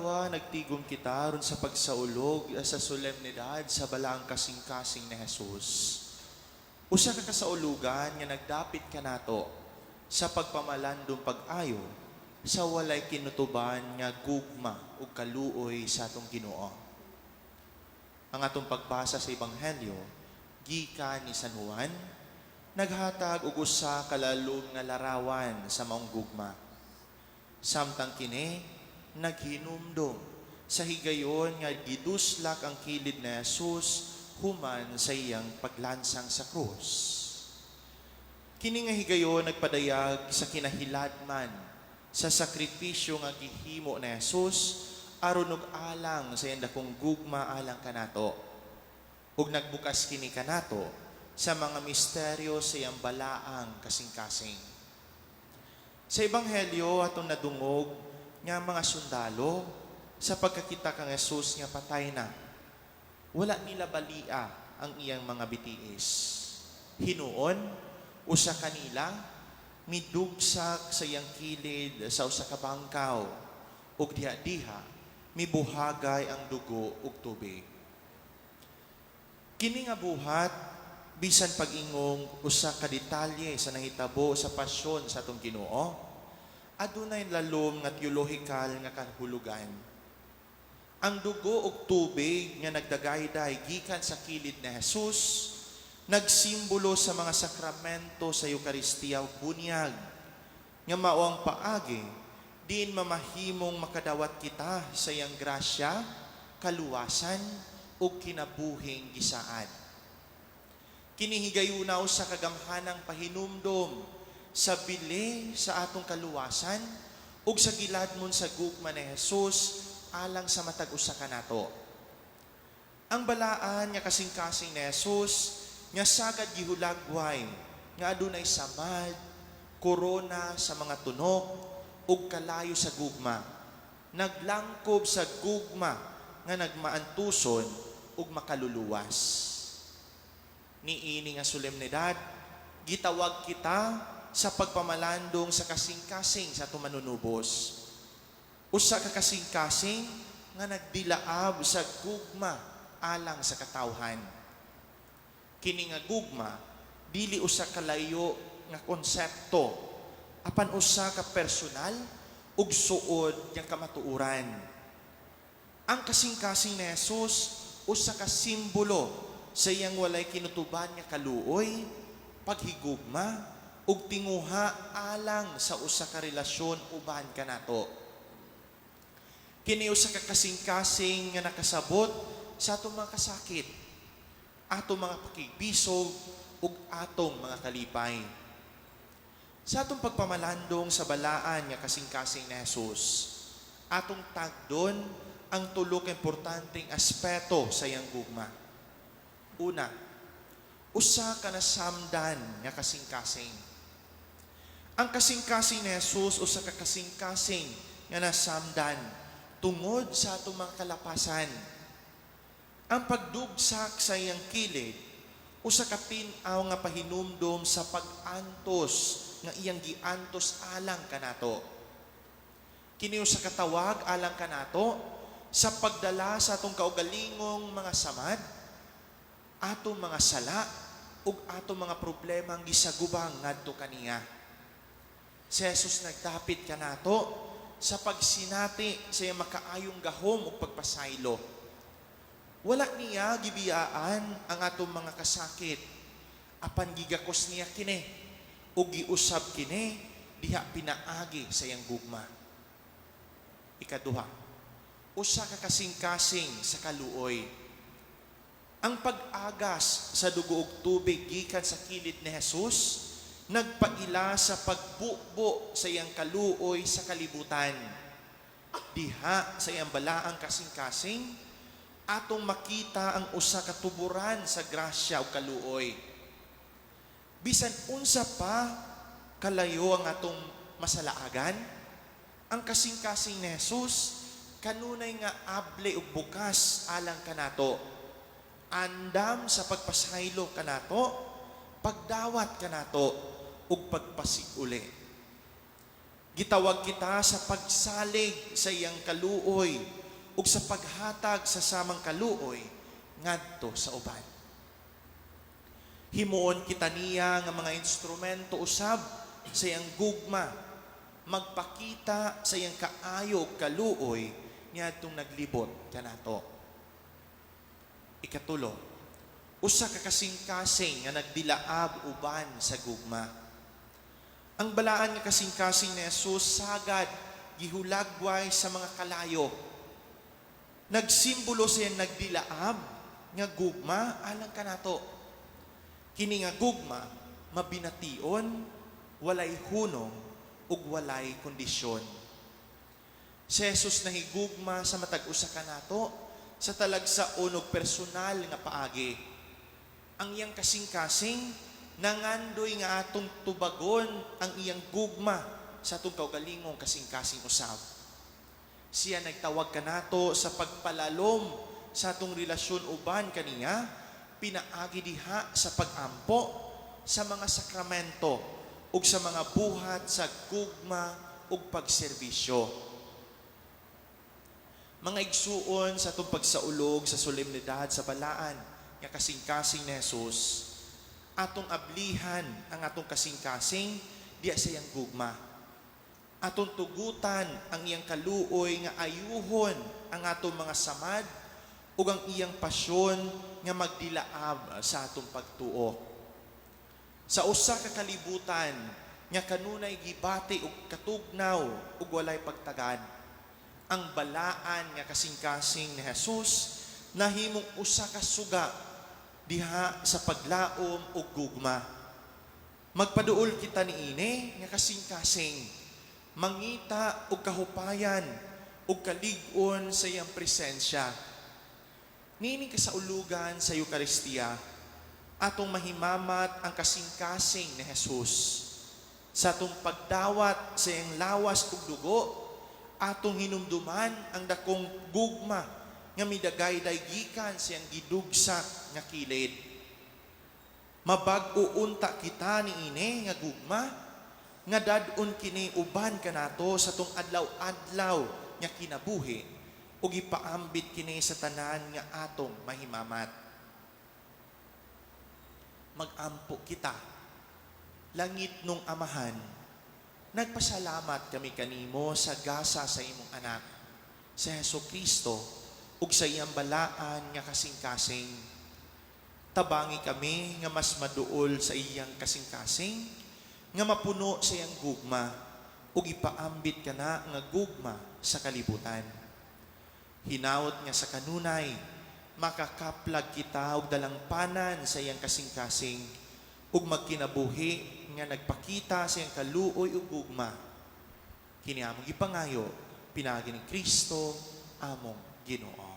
Nagtigom kita ron sa pagsaulog sa solemnidad sa balaang kasing-kasing ni Jesus. Usa ka kasaulugan nga nagdapit ka nato sa pagpamalandong pag-ayo sa walay kinutuban nga gugma ug kaluoy sa atong Ginoo. Ang atong pagbasa sa Ebanghelyo gikan ni San Juan naghatag og usa ka lalom nga larawan sa maong gugma. Samtang kini naghinumdom sa higayon nga giduslak ang kilid ni Jesus human sa iyang paglansang sa krus. Kini nga higayon nagpadayag sa kinahiladman sa sakripisyo nga gihimo ni Jesus aron og alang sa iyang dakong gugma alang kanato. Ug nagbukas kini kanato sa mga misteryo sa iyang balaang kasing-kasing. Sa Ebanghelyo atong nadungog nga mga sundalo sa pagkakita kang Jesus nga patay na. Wala nila balia ang iyang mga bitiis. Hinuon, usa kanila, midugsak sa iyang kilid sa usa ka bangkaw, ug diha-diha, mibuhagay ang dugo ug tubig. Kini nga buhat, bisan pag-ingong usa ka detalye sa nahitabo sa pasyon sa atong Ginoo, adunay lalom nga teolohikal nga kahulugan. Ang dugo ug tubig nga nagdagayday gikan sa kilid ni Jesus nagsimbolo sa mga sakramento sa Eucharistia ug bunyag nga mao ang paagi diin mamahimong makadawat kita sa iyang grasya, kaluwasan ug kinabuhing gisaad. Kini higayunaw sa kagamhanang pahinumdom sa bili sa atong kaluwasan ug sa giladmon sa gugma ni Jesus alang sa matag usa kanato. Ang balaan nga kasing-kasing ni Jesus nga sagad gihulagway nga adunay samad, korona sa mga tunok ug kalayo sa gugma. Naglangkob sa gugma nga nagmaantuson ug makaluluwas. Niini nga solemnidad gitawag kita sa pagpamalandong sa kasing-kasing sa tumanunubos. Usa ka kasing-kasing nga nagdilaab sa gugma alang sa katawhan. Kini nga gugma, dili usa ka layo nga konsepto, apan usa ka personal ug suod nga kamatuoran. Ang kasing-kasing ni Jesus, usa ka simbolo sa iyang walay kinutuban nga kaluoy, paghigugma, ug tinguha alang sa usa ka relasyon uban kanato. Kini usa ka kasing-kasing nga nakasabot sa atong mga kasakit, atong mga pakigbisog ug atong mga kalipay. Sa atong pagpamalandong sa balaan nga kasing-kasing ni Jesus, atong tagdon ang tulo ka importanteng aspeto sa iyang gugma. Una, usa ka nasamdan nga kasing-kasing. Ang kasing-kasing ni Jesus usa ka kasing-kasing nga nasamdan tungod sa atong mga kalapasan. Ang pagdugsak sa iyang kilid usa ka tin-aw nga pahinumdom sa pag-antos nga iyang giantos alang kanato. Kini usa ka tawag alang kanato sa pagdala sa atong kaugalingong mga samad, atong mga sala ug atong mga problema ang gisagubang ngadto kaniya. Si Jesus nagdapit kanato sa pagsinati sa iyang makaayong gahom ug pagpasaylo. Wala niya gibiyaan ang atong mga kasakit, apan gigakos niya kini ug giusab kini diha pinaagi sa iyang gugma. Ikaduha, usa ka kasing-kasing sa kaluoy. Ang pag-agas sa dugo ug tubig gikan sa kilid ni Jesus nagpaila sa pagbubo sa iyang kaluoy sa kalibutan. Diha sa iyang balaang kasing-kasing atong makita ang usa ka tuburan sa grasya ug kaluoy. Bisan unsa pa kalayo ang atong masalaagan, ang kasing-kasing ni Jesus kanunay nga able ug bukas alang kanato. Andam sa pagpasaylo kanato, pagdawat kanato ug pagpasiguli. Gitawag kita sa pagsalig sa iyang kaluoy ug sa paghatag sa samang kaluoy ngadto sa uban. Himuon kita niya nga mga instrumento usab sa iyang gugma, magpakita sa iyang kaayo ug kaluoy niadtong naglibot kanato. Ikatulo, usa ka kasing-kasing nga nagdilaab uban sa gugma. Ang balaan nga kasing-kasing ni Jesus sagad gihulagway sa mga kalayo. Nagsimbolo siya nagdilaab nga gugma alang kanato. Kini nga gugma mabination, walay hunong ug walay kondisyon. Si Jesus nahigugma sa matag usa kanato sa talagsaon ug personal nga paagi. Ang iyang kasing-kasing nangandoy nga atong tubagon ang iyang gugma sa atong kaugalingong kasing-kasing usab. Siya nagtawag kanato sa pagpalalom sa atong relasyon uban kaniya, pinaagi diha sa pagampo sa mga sakramento ug sa mga buhat sa gugma ug pagserbisyo. Mga igsuon sa atong pagsaulog sa solemnidad sa balaan nga kasing-kasing ni Jesus, atong ablihan ang atong kasing-kasing diya sa iyang gugma. Atong tugutan ang iyang kaluoy nga ayuhon ang atong mga samad ug ang iyang pasyon nga magdilaab sa atong pagtuo. Sa usa ka kalibutan nga kanunay gibati ug katugnaw ug walay pagtagad, ang balaan nga kasing-kasing ni Jesus nahimong usa ka suga diha sa paglaom ug gugma. Magpaduol kita niini nga kasing-kasing mangita og kahupayan ug kalig-on sa iyang presensya. Niini kasaulugan sa Eucharistia atong mahimamat ang kasing-kasing ni Jesus sa atong pagdawat sa iyang lawas ug dugo, atong hinumduman ang dakong gugma nga midagayday gikan sa iyang gidugsak nga kilid. Mabag-o unta kita niini nga gugma nga dad-on kini uban kanato sa tong adlaw-adlaw nga kinabuhi ug ipaambit kini sa tanan nga atong mahimamat. Magampo kita. Langit nung Amahan, nagpasalamat kami kanimo sa gasa sa imong anak, sa Hesukristo, ug sa iyang balaan nga kasing-kasing. Tabangi kami nga mas maduol sa iyang kasing-kasing, nga mapuno sa iyang gugma, ug ipaambit ka na nga gugma sa kalibutan. Hinaot nga sa kanunay, makakaplag kita og dalangpanan sa iyang kasing-kasing, ug magkinabuhi nga nagpakita sa iyang kaluoy ug gugma. Kini among ipangayo, pinagi ni Kristo, among Ginoo.